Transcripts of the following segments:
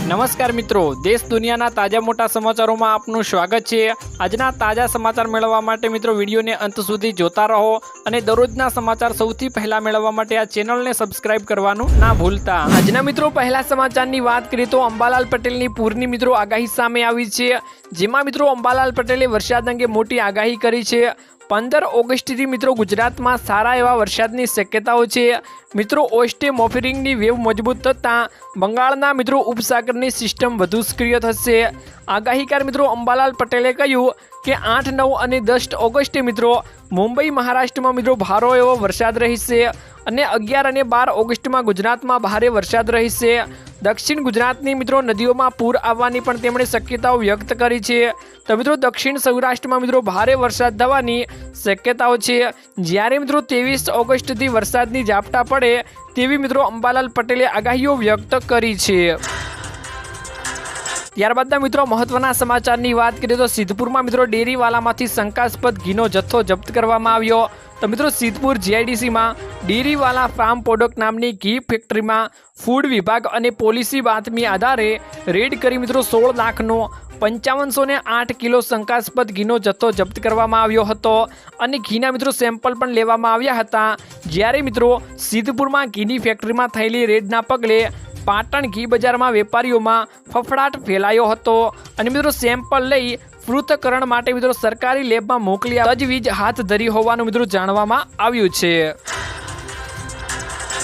નમસ્કાર મિત્રો, દેશ દુનિયાના તાજા મોટા સમાચારોમાં આપનું સ્વાગત છે। આજના તાજા સમાચાર મેળવવા માટે મિત્રો વિડીયોને અંત સુધી જોતા રહો અને દરરોજના સમાચાર સૌથી પહેલા મેળવવા માટે આ ચેનલને સબસ્ક્રાઇબ કરવાનું ના ભૂલતા। આજના મિત્રો પહેલા સમાચારની વાત કરીએ તો અંબાલાલ પટેલની પૂરની મિત્રો આગાહી સામે આવી છે, જેમાં મિત્રો અંબાલાલ પટેલે વરસાદ અંગે મોટી આગાહી કરી છે। 15 ઓગસ્ટથી મિત્રો ગુજરાતમાં સારા એવા વરસાદની શક્યતાઓ છે। મિત્રો ઓસ્ટેમોફેરિંગની વેવ મજબૂત થતાં બંગાળના મિત્રો ઉપસાગરની સિસ્ટમ વધુ સક્રિય થશે। આગાહીકાર મિત્રો અંબાલાલ પટેલે કહ્યું કે 8, 9 અને 10 ઓગસ્ટે મિત્રો મુંબઈ મહારાષ્ટ્રમાં મિત્રો ભારે એવો વરસાદ રહેશે અને 11 અને 12 ઓગસ્ટમાં ગુજરાતમાં ભારે વરસાદ રહેશે। દક્ષિણ ગુજરાતની મિત્રો નદીઓમાં પૂર આવવાની પણ તેમણે શક્યતાઓ વ્યક્ત કરી છે। તો મિત્રો દક્ષિણ સૌરાષ્ટ્રમાં મિત્રો ભારે વરસાદ થવાની શક્યતાઓ છે, જ્યારે મિત્રો 23 ઓગસ્ટથી વરસાદની ઝાપટા પડે તેવી મિત્રો અંબાલાલ પટેલે આગાહીઓ વ્યક્ત કરી છે। ત્યારબાદના મિત્રો મહત્વના સમાચારની વાત કરીએ તો સિદ્ધપુરમાં મિત્રો ડેરીવાલામાંથી શંકાસ્પદ ઘીનો જથ્થો જપ્ત કરવામાં આવ્યો। તો મિત્રો સિદ્ધપુર જીઆઈડીસીમાં ડેરીવાલા ફાર્મ પ્રોડક્ટ નામની ઘી ફેક્ટરીમાં ફૂડ વિભાગ અને પોલીસી બાતમી આધારે રેડ કરી મિત્રો 16 લાખનો 5508 કિલો શંકાસ્પદ ઘીનો જથ્થો જપ્ત કરવામાં આવ્યો હતો અને ઘીના મિત્રો સેમ્પલ પણ લેવામાં આવ્યા હતા। જ્યારે મિત્રો સિદ્ધપુરમાં ઘીની ફેક્ટરીમાં થયેલી રેડના પગલે પાટણ ઘી બજારમાં વેપારીઓમાં ફફડાટ ફેલાયો હતો અને મિત્રો સેમ્પલ લઈ પૃથ્થકરણ માટે મિત્રો સરકારી લેબમાં મોકલી તજવીજ હાથ ધરી હોવાનું મિત્રો જાણવામાં આવ્યું છે।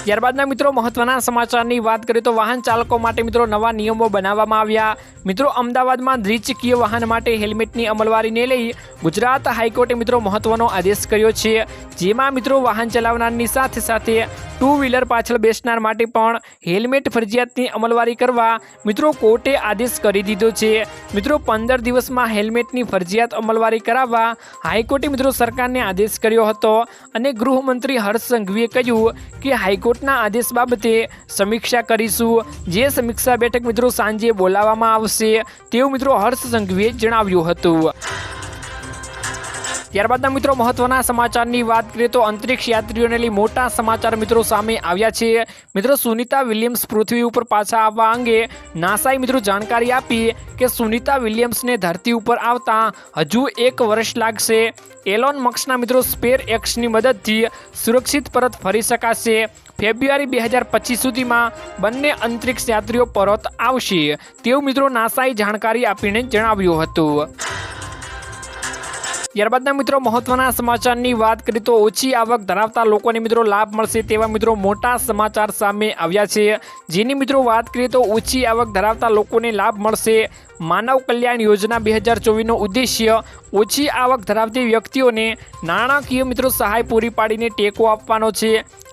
ત્યારબાદના મિત્રો મહત્વના સમાચારની વાત કરીએ તો વાહન ચાલકો માટે મિત્રો નવા નિયમો બનાવવામાં આવ્યા। મિત્રો અમદાવાદમાં દ્વિચકીય વાહન માટે હેલ્મેટની અમલવારીને લઈ ગુજરાત હાઈકોર્ટે મિત્રો મહત્વનો આદેશ કર્યો છે, જેમાં મિત્રો વાહન ચલાવનારની સાથે સાથે 2 વ્હીલર પાછળ બેસનાર માટે પણ હેલ્મેટ ફરજિયાતની અમલવારી કરવા મિત્રો કોર્ટે આદેશ કરી દીધો છે। મિત્રો 15 દિવસમાં હેલ્મેટની ફરજિયાત અમલવારી કરાવવા હાઈકોર્ટે મિત્રો સરકારને આદેશ કર્યો હતો અને ગૃહમંત્રી હર્ષ સંઘવીએ કહ્યું કે હાઈકોર્ટના આદેશ બાબતે સમીક્ષા કરીશું, જે સમીક્ષા બેઠક મિત્રો સાંજે બોલાવવામાં આવશે તેવું મિત્રો હર્ષ સંઘવીએ જણાવ્યું હતું। ત્યારબાદના મિત્રો મહત્વના સમાચારની વાત કરીએ તો અંતરિક્ષ યાત્રીઓને લઈ મોટા સમાચાર મિત્રો સામે આવ્યા છે। મિત્રો સુનિતા વિલિયમ્સ પૃથ્વી ઉપર પાછા આવવા અંગે નાસાએ મિત્રો જાણકારી આપી કે સુનિતા વિલિયમ્સને ધરતી ઉપર આવતા હજુ 1 વર્ષ લાગશે। એલોન મસ્કના મિત્રો સ્પેર એક્સની મદદથી સુરક્ષિત પરત ફરી શકાશે। ફેબ્રુઆરી 2025 સુધીમાં બંને અંતરિક્ષ યાત્રીઓ પરત આવશે તેવું મિત્રો નાસાએ જાણકારી આપીને જણાવ્યું હતું। ત્યારબાદના મિત્રો મહત્વના સમાચારની વાત કરીએ તો ઓછી આવક ધરાવતા લોકોને મિત્રો લાભ મળશે તેવા મિત્રો મોટા સમાચાર સામે આવ્યા છે, જેની મિત્રો વાત કરીએ તો ઓછી આવક ધરાવતા લોકોને લાભ મળશે। માનવ કલ્યાણ યોજના 2024નો ઉદ્દેશ્ય ઓછી આવક ધરાવતી વ્યક્તિઓને નાણાકીય મિત્રો સહાય પૂરી પાડીને ટેકો આપવાનો છે।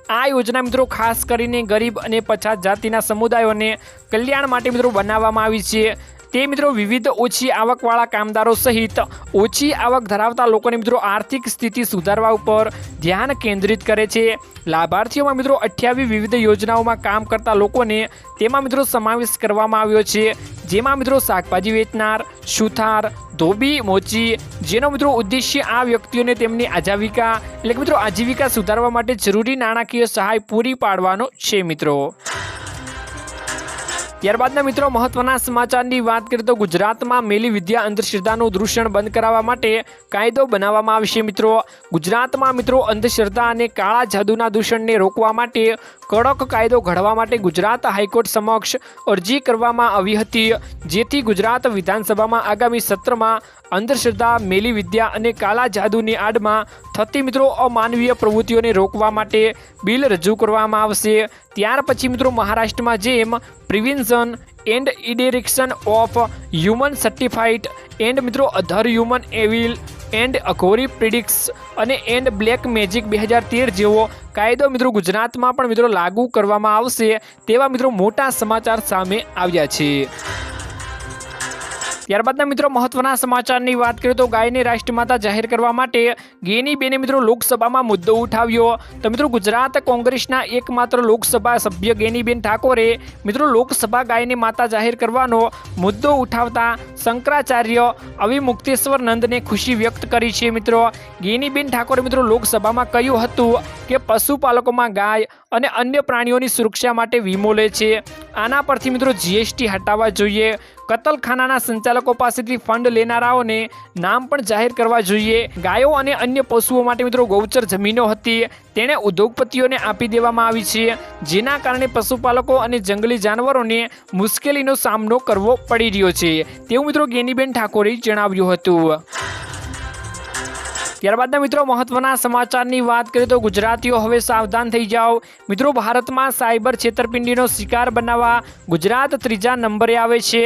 આ યોજના મિત્રો ખાસ કરીને ગરીબ અને પછાત જાતિના સમુદાયોને કલ્યાણ માટે મિત્રો બનાવવામાં આવી છે। તે મિત્રો વિવિધ ઓછી આવકવાળા કામદારો સહિત ઓછી આવક ધરાવતા લોકોની મિત્રો આર્થિક સ્થિતિ સુધારવા ઉપર ધ્યાન કેન્દ્રિત કરે છે। લાભાર્થીઓમાં મિત્રો 28 વિવિધ યોજનાઓમાં કામ કરતા લોકોને તેમાં મિત્રો સમાવેશ કરવામાં આવ્યો છે, જેમાં મિત્રો શાકભાજી વેચનાર, સુથાર, ધોબી, મોચી, જેનો મિત્રો ઉદ્દેશ્ય આ વ્યક્તિઓને તેમની આજીવિકા સુધારવા માટે જરૂરી નાણાકીય સહાય પૂરી પાડવાનો છે મિત્રો। ત્યારબાદના મિત્રો મહત્વના સમાચારની વાત કરીએ તો ગુજરાતમાં મેલી વિદ્યા અંધશ્રદ્ધાનું દૂષણ બંધ કરાવવા માટે કાયદો બનાવવામાં આવશે। મિત્રો ગુજરાતમાં મિત્રો અંધશ્રદ્ધા અને કાળા જાદુના દૂષણને રોકવા માટે કડક કાયદો ઘડવા માટે ગુજરાત હાઈકોર્ટ સમક્ષ અરજી કરવામાં આવી હતી, જેથી ગુજરાત વિધાનસભામાં આગામી સત્રમાં અંધશ્રદ્ધા, મેલી વિદ્યા અને કાળા જાદુની આડમાં થતી મિત્રો અમાનવીય પ્રવૃત્તિઓને રોકવા માટે બિલ રજૂ કરવામાં આવશે। ત્યાર પછી મિત્રો મહારાષ્ટ્રમાં જેમ prevention and eradication of human certified and મિત્રો other human evil and Aghori practices અને એન્ડ બ્લેક મેજિક 2013 જેવો કાયદો મિત્રો ગુજરાતમાં પણ મિત્રો લાગુ કરવામાં આવશે તેવા મિત્રો મોટા સમાચાર સામે આવ્યા છે। ત્યારબાદના મિત્રો મહત્વના સમાચારની વાત કરીએ તો ગાયને રાષ્ટ્રમાતા જાહેર કરવા માટે ગેનીબેને મિત્રો લોકસભામાં મુદ્દો ઉઠાવ્યો। તો મિત્રો ગુજરાત કોંગ્રેસના એકમાત્ર લોકસભા સભ્ય ગેનીબેન ઠાકોરે મિત્રો લોકસભા ગાયને માતા જાહેર કરવાનો મુદ્દો ઉઠાવતા શંકરાચાર્ય અવિમુક્તેશ્વર નંદને ખુશી વ્યક્ત કરી છે મિત્રો। ગેનીબેન ઠાકોરે મિત્રો લોકસભામાં કહ્યું હતું કે પશુપાલકોમાં ગાય અને અન્ય પ્રાણીઓની સુરક્ષા માટે વીમો લે છે। આના પરથી મિત્રો જીએસટી હટાવવા જોઈએ। કતલખાનાના સંચાલકો પાસેથી ફંડ લેનારાઓને નામ પણ જાહેર કરવા જોઈએ। ગાયો અને અન્ય પશુઓ માટે મિત્રો ગૌચર જમીનો હતી તેણે ઉદ્યોગપતિઓને આપી દેવામાં આવી છે, જેના કારણે પશુપાલકો અને જંગલી જાનવરોને મુશ્કેલીનો સામનો કરવો પડી રહ્યો છે તેવું મિત્રો ગેનીબેન ઠાકોરે જણાવ્યું હતું। ત્યારબાદના મિત્રો મહત્વના સમાચારની વાત કરીએ તો ગુજરાતીઓ હવે સાવધાન થઈ જાઓ। મિત્રો ભારતમાં સાયબર છેતરપિંડીનો શિકાર બનાવવા ગુજરાત ત્રીજા નંબરે આવે છે।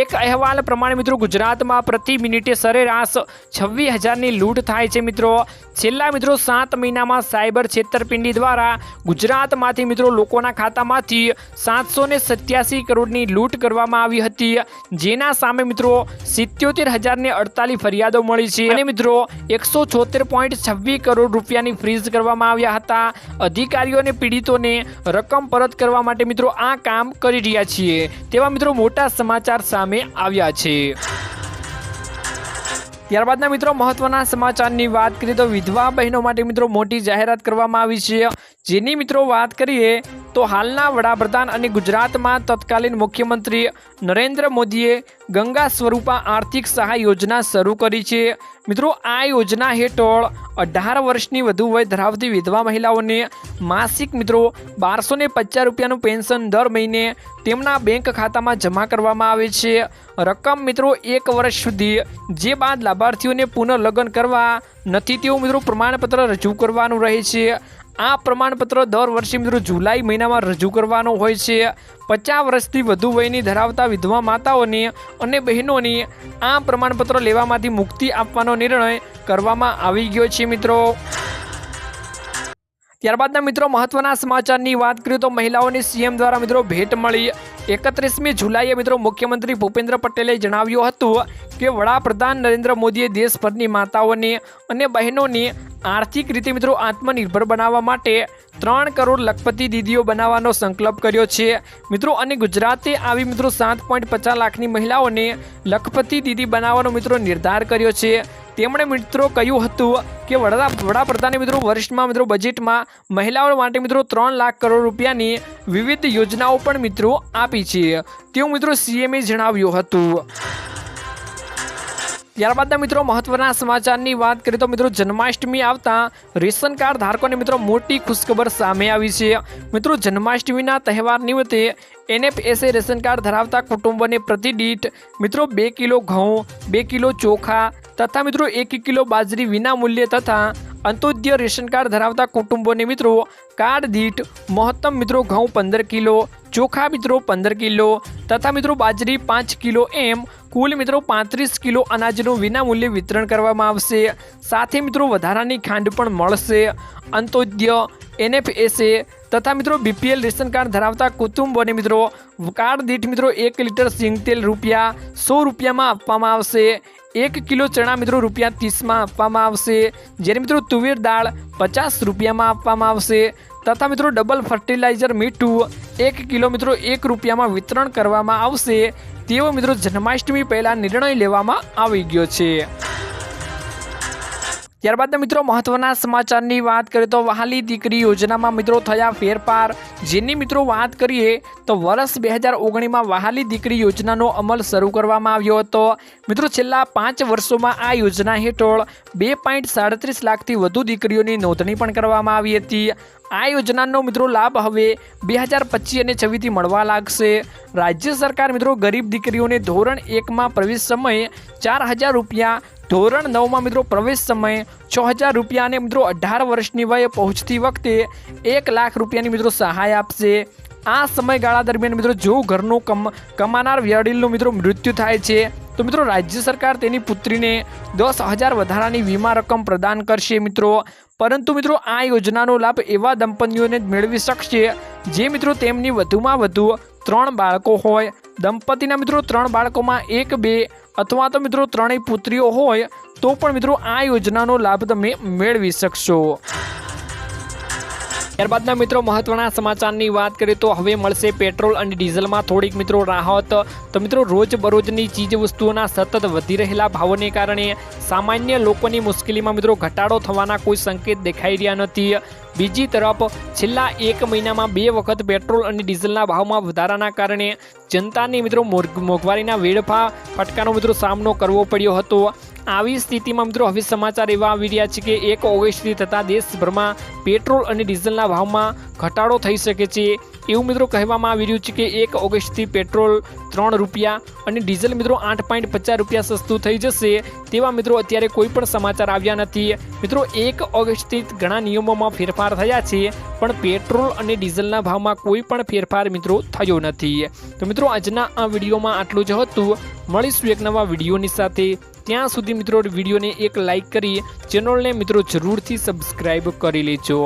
એક અહેવાલ પ્રમાણે મિત્રો ગુજરાતમાં પ્રતિ મિનિટે સરેરાશ 26,000ની લૂંટ થાય છે મિત્રો। છેલ્લા મિત્રો 7 મહિનામાં સાયબર છેતરપિંડી દ્વારા ગુજરાતમાંથી મિત્રો લોકોના ખાતામાંથી 787 કરોડની લૂંટ કરવામાં આવી હતી, જેના સામે મિત્રો 77,048 ફરિયાદો મળી છે અને મિત્રો 176.26 કરોડ રૂપિયાની ફ્રીઝ કરવામાં આવ્યા હતા। અધિકારીઓ અને પીડિતોને રકમ પરત કરવા માટે મિત્રો આ કામ કરી રહ્યા છીએ તેવા મિત્રો મોટા સમાચાર સામે આવ્યા છે। ત્યારબાદના મિત્રો મહત્વના સમાચારની વાત કરીએ તો વિધવા બહેનો માટે મિત્રો મોટી જાહેરાત કરવામાં આવી છે, જેની મિત્રો વાત કરીએ તો હાલના વડાપ્રધાન અને ગુજરાતમાં તત્કાલીન મુખ્યમંત્રી નરેન્દ્ર મોદીએ ગંગા સ્વરૂપા આર્થિક સહાય યોજના શરૂ કરી છે। મિત્રો આ યોજના હેઠળ 18 વર્ષની વધુ વય ધરાવતી વિધવા મહિલાઓને માસિક મિત્રો 1250 રૂપિયાનું પેન્શન દર મહિને તેમના બેંક ખાતામાં જમા કરવામાં આવે છે। રકમ મિત્રો 1 વર્ષ સુધી, જે બાદ લાભાર્થીઓને પુનઃલગ્ન કરવા નથી તેવું મિત્રો પ્રમાણપત્ર રજૂ કરવાનું રહે છે। આ પ્રમાણપત્ર દર વર્ષે મિત્રો જુલાઈ મહિનામાં રજૂ કરવાનો હોય છે। 50 વર્ષથી વધુ વયની ધરાવતા વિધવા માતાઓને અને બહેનોને આ પ્રમાણપત્ર લેવામાંથી મુક્તિ આપવાનો નિર્ણય કરવામાં આવી ગયો છે મિત્રો। ત્યારબાદના મિત્રો મહત્વના સમાચારની વાત કરીએ તો મહિલાઓને સીએમ દ્વારા મિત્રો ભેટ મળી। 31મી જુલાઈએ મિત્રો મુખ્યમંત્રી ભૂપેન્દ્ર પટેલે જણાવ્યું હતું કે વડાપ્રધાન નરેન્દ્ર મોદીએ દેશભરની માતાઓને અને બહેનોને આર્થિક રીતે મિત્રો આત્મનિર્ભર બનાવવા માટે 3 કરોડ લખપતિ દીદીઓ બનાવવાનો સંકલ્પ કર્યો છે મિત્રો। અને ગુજરાતે આવી મિત્રો 7.50 લાખની મહિલાઓને લખપતિ દીદી બનાવવાનો મિત્રો નિર્ધાર કર્યો છે। તેમણે મિત્રો કહ્યું હતું કે વડાપ્રધાને મિત્રો વર્ષમાં મિત્રો બજેટમાં મહિલાઓ માટે મિત્રો 3 લાખ કરોડ રૂપિયાની વિવિધ યોજનાઓ પણ મિત્રો આપી છે તેવું મિત્રો સીએમએ જણાવ્યું હતું। ત્યારબાદના મિત્રો મહત્વના સમાચારની વાત કરીએ તો મિત્રો જન્માષ્ટમી આવતા રેશન કાર્ડ ધારકોને મિત્રો મોટી ખુશખબર સામે આવી છે। મિત્રો જન્માષ્ટમીના તહેવાર નિમિત્તે એનએફએસએ રેશન કાર્ડ ધરાવતા કુટુંબોને પ્રતિદીઠ મિત્રો 2 કિલો ઘઉં, 2 કિલો ચોખા તથા મિત્રો 1 કિલો બાજરી વિના મૂલ્યે તથા અંત્યોદય રેશન કાર્ડ ધરાવતા કુટુંબોને મિત્રો કાર્ડ દીઠ મહત્તમ મિત્રો ઘઉં 15 કિલો, ચોખા મિત્રો 15 કિલો તથા મિત્રો બાજરી 5 કિલો એમ કુલ મિત્રો 35 કિલો અનાજનું વિનામૂલ્યે વિતરણ કરવામાં આવશે। સાથે મિત્રો વધારાની ખાંડ પણ મળશે। અંત્યોદય, એનએફએસએ તથા મિત્રો બીપીએલ રેશન કાર્ડ ધરાવતા કુટુંબોને મિત્રો કાર્ડ દીઠ મિત્રો 1 લીટર સિંગ તેલ રૂપિયા 100 રૂપિયામાં આપવામાં આવશે। 1 કિલો ચણા મિત્રો રૂપિયા 30માં આપવામાં આવશે, જ્યારે મિત્રો તુવેર દાળ 50 રૂપિયામાં આપવામાં આવશે તથા મિત્રો ડબલ ફર્ટિલાઇઝર મીઠું 1 કિલો મિત્રો 1 રૂપિયામાં વિતરણ કરવામાં આવશે તેવો મિત્રો જન્માષ્ટમી પહેલા નિર્ણય લેવામાં આવી ગયો છે। ત્યારબાદ મિત્રો મહત્વના સમાચારની વાત કરીએ તો વહાલી દીકરી યોજનામાં મિત્રો થયા ફેરફાર, જેની મિત્રો વાત કરીએ તો વર્ષ 2019માં વહાલી દીકરી યોજનાનો અમલ શરૂ કરવામાં આવ્યો હતો। મિત્રો છેલ્લા 5 વર્ષોમાં આ યોજના હેઠળ 2.37 લાખથી વધુ દીકરીઓની નોંધણી પણ કરવામાં આવી હતી। આ યોજનાનો મિત્રો લાભ હવે 2025 અને 26થી મળવા લાગશે। રાજ્ય સરકાર મિત્રો ગરીબ દીકરીઓને ધોરણ 1માં પ્રવેશ સમયે 4,000 રૂપિયા, ધોરણ 9માં મિત્રો પ્રવેશ સમયે 6,000 રૂપિયા અને મિત્રો 18 વર્ષની વયે પહોંચતી વખતે 1 લાખ રૂપિયાની મિત્રો સહાય આપશે। આ સમયગાળા દરમિયાન મિત્રો જો ઘરનું કમાનાર વડીલનું મિત્રો મૃત્યુ થાય છે તો મિત્રો રાજ્ય સરકાર તેની પુત્રીને 10,000 વધારાની વીમા રકમ પ્રદાન કરશે મિત્રો। પરંતુ મિત્રો આ યોજનાનો લાભ એવા દંપતીઓને મેળવી શકશે જે મિત્રો તેમની વધુમાં વધુ 3 બાળકો હોય। દંપતીના મિત્રો 3 બાળકોમાં 1, 2 અથવા તો મિત્રો 3 પુત્રીઓ હોય તો પણ મિત્રો આ યોજનાનો લાભ તમે મેળવી શકશો। ત્યારબાદના મિત્રો મહત્વના સમાચારની વાત કરીએ તો હવે મળશે પેટ્રોલ અને ડીઝલમાં થોડીક મિત્રો રાહત। તો મિત્રો રોજબરોજની ચીજ વસ્તુઓના સતત વધી રહેલા ભાવોને કારણે સામાન્ય લોકોની મુશ્કેલીમાં મિત્રો ઘટાડો થવાના કોઈ સંકેત દેખાઈ રહ્યા નથી। બીજી તરફ છેલ્લા 1 મહિનામાં 2 વખત પેટ્રોલ અને ડીઝલના ભાવમાં વધારાના કારણે જનતાની મિત્રો મોંઘવારીના વેડફા ફટકાનો મિત્રો સામનો કરવો પડ્યો હતો। આવી સ્થિતિમાં મિત્રો હવે સમાચાર એવા આવી રહ્યા છે કે 1 ઓગસ્ટથી થતાં દેશભરમાં પેટ્રોલ અને ડીઝલના ભાવમાં ઘટાડો થઈ શકે છે। એવું મિત્રો કહેવામાં આવી રહ્યું છે કે 1 ઓગસ્ટથી પેટ્રોલ 3 રૂપિયા અને ડીઝલ મિત્રો 8.50 રૂપિયા સસ્તું થઈ જશે। તેવા મિત્રો અત્યારે કોઈ પણ સમાચાર આવ્યા નથી। મિત્રો 1 ઓગસ્ટથી ઘણા નિયમોમાં ફેરફાર થયા છે પણ પેટ્રોલ અને ડીઝલના ભાવમાં કોઈ પણ ફેરફાર મિત્રો થયો નથી। તો મિત્રો આજના આ વિડીયોમાં આટલું જ હતું। મળીશું એક નવા વિડીયોની સાથે। ત્યાં સુધી મિત્રો વિડીયોને એક લાઈક કરી ચેનલને મિત્રો જરૂરથી સબસ્ક્રાઈબ કરી લેજો।